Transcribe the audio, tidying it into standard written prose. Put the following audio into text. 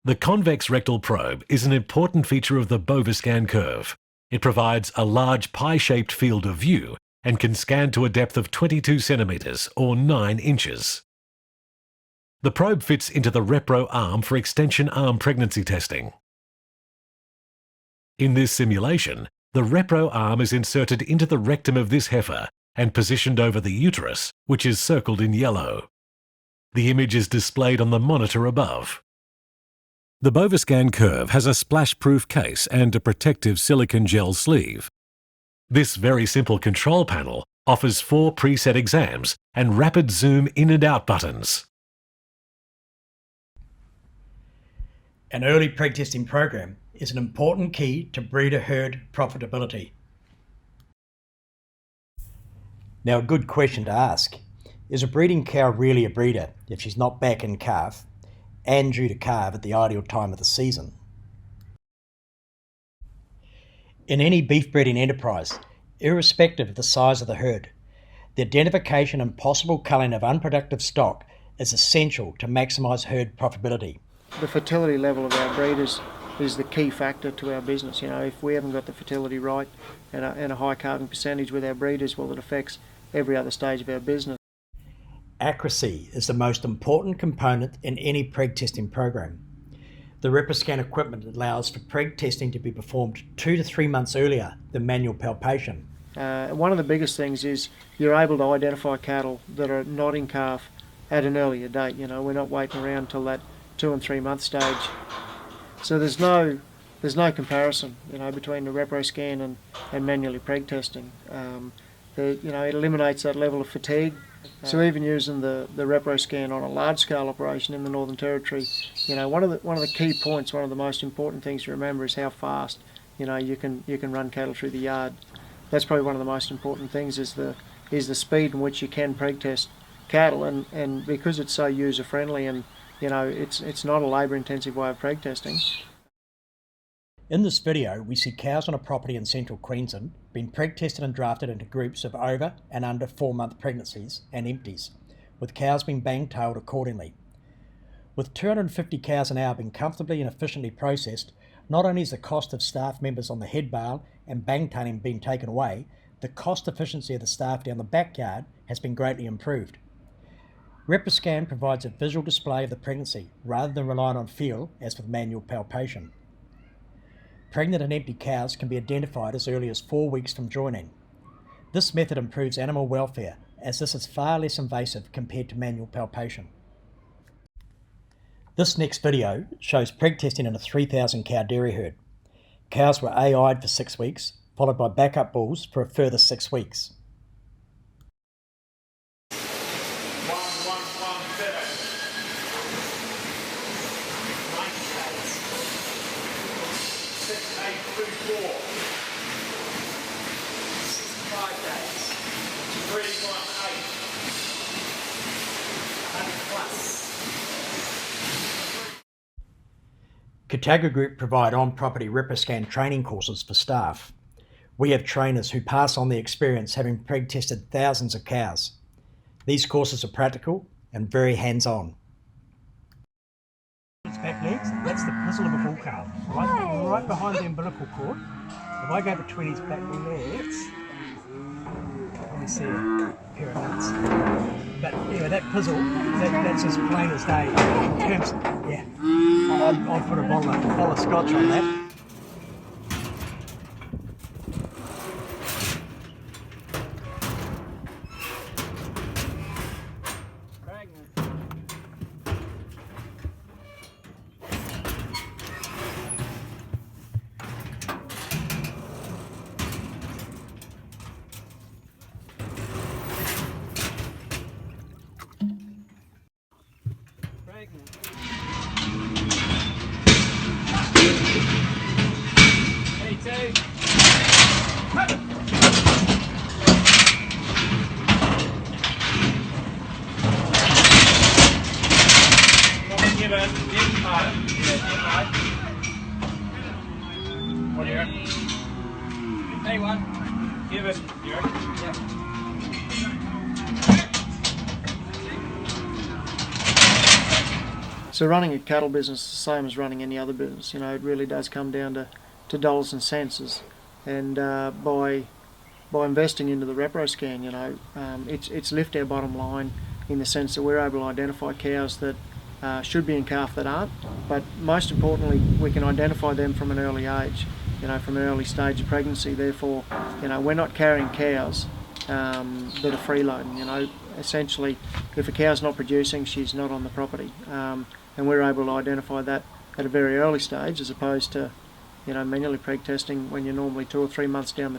The convex rectal probe is an important feature of the ReproScan curve. It provides a large pie-shaped field of view and can scan to a depth of 22 centimetres or 9 inches. The probe fits into the Repro arm for extension arm pregnancy testing. In this simulation, the Repro arm is inserted into the rectum of this heifer and positioned over the uterus, which is circled in yellow. The image is displayed on the monitor above. The ReproScan curve has a splash-proof case and a protective silicone gel sleeve. This very simple control panel offers 4 preset exams and rapid zoom in and out buttons. An early preg testing program is an important key to breeder herd profitability. Now, a good question to ask: is a breeding cow really a breeder if she's not back in calf and due to calve at the ideal time of the season? In any beef breeding enterprise, irrespective of the size of the herd, the identification and possible culling of unproductive stock is essential to maximise herd profitability. The fertility level of our breeders is the key factor to our business. You know, if we haven't got the fertility right and a high calving percentage with our breeders, well, it affects every other stage of our business. Accuracy is the most important component in any preg testing program. The ReproScan equipment allows for preg testing to be performed 2 to 3 months earlier than manual palpation. One of the biggest things is you're able to identify cattle that are not in calf at an earlier date. You know, we're not waiting around till that 2 and 3 month stage. So there's no comparison, you know, between the ReproScan and manually preg testing. You know, it eliminates that level of fatigue. So even using the ReproScan on a large scale operation in the Northern Territory, you know, one of the key points, one of the most important things to remember is how fast, you know, you can run cattle through the yard. That's probably one of the most important things is the speed in which you can preg test cattle, and because it's so user friendly and, you know, it's not a labour intensive way of preg testing. In this video, we see cows on a property in central Queensland being preg tested and drafted into groups of over and under 4-month pregnancies and empties, with cows being bang-tailed accordingly. With 250 cows an hour being comfortably and efficiently processed, not only is the cost of staff members on the head bale and bang-tailing being taken away, the cost efficiency of the staff down the backyard has been greatly improved. ReproScan provides a visual display of the pregnancy rather than relying on feel as with manual palpation. Pregnant and empty cows can be identified as early as 4 weeks from joining. This method improves animal welfare, as this is far less invasive compared to manual palpation. This next video shows preg testing in a 3,000 cow dairy herd. Cows were AI'd for 6 weeks, followed by backup bulls for a further 6 weeks. Catagga Group provide on-property ReproScan training courses for staff. We have trainers who pass on the experience having preg tested thousands of cows. These courses are practical and very hands-on. Its back legs, that's the pizzle of a bull calf, right behind the umbilical cord. If I go between his back legs, let me see a pair of nuts. But anyway, that pizzle, that's as plain as day. In terms, yeah, I'd put a bottle of scotch on that. What do you reckon? Hey, one. Give it. You reckon? Yeah. So running a cattle business is the same as running any other business. It really does come down to dollars and cents. And by investing into the ReproScan, it's lift our bottom line in the sense that we're able to identify cows that should be in calf that aren't. But most importantly, we can identify them from an early age, from an early stage of pregnancy. Therefore, we're not carrying cows that are freeloading. Essentially, if a cow's not producing, she's not on the property. And we're able to identify that at a very early stage, as opposed to manually preg testing when you're normally 2 or 3 months down the